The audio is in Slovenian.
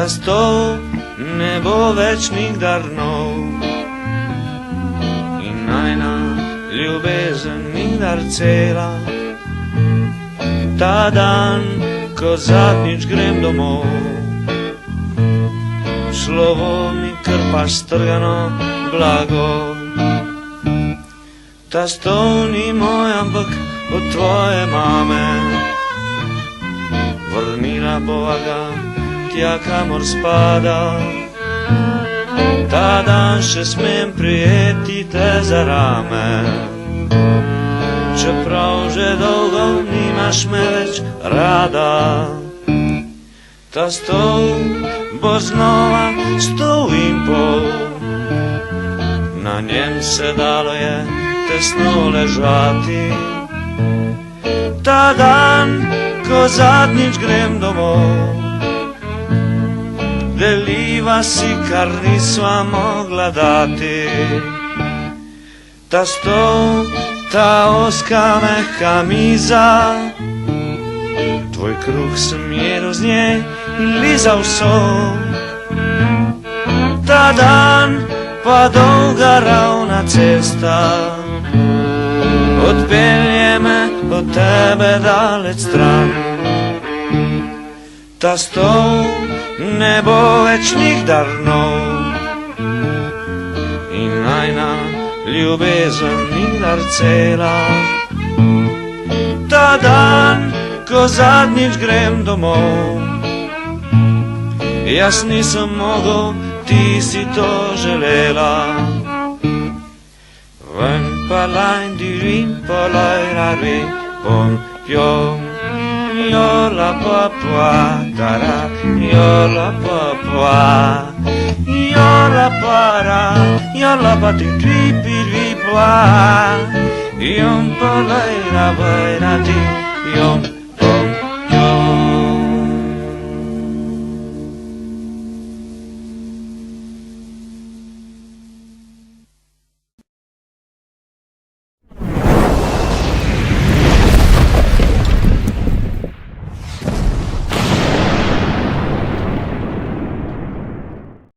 stol ne bo več nikdar nov in najna ljubezen nikdar cela. Ta dan, ko zadnjič grem domov, slovo mi krpaš strgano blago. Ta stol ni moj, ampak od tvoje mame, vrnila bova ga tja, kamor spada. Ta dan še smem prijeti te za rame, čeprav že dolgo nimaš me več rada. Ta stol bo znova 100,5, na njem se dalo je tesno ležati. Ta dan, ko zadnjič grem domov, deliva si, kar nisva mogla dati. Ta stol, ta oska mehka miza, tvoj kruh sem jedel z nje in lizal so. Ta dan, pa dolga ravna cesta, odpelje me od tebe daleč stran. Ta stol ne bo več nikdar nov in najna ljubezen nikdar cela. Ta dan, ko zadnjič grem domov, jaz nisem mogel, ti si to želela. Ven pa lajn dirim pa lajrari bom pjom, jola pa pa tara, jola pa pa, jola pa ra, jola pa ti tri pa, yom pa lajra baira ti, yom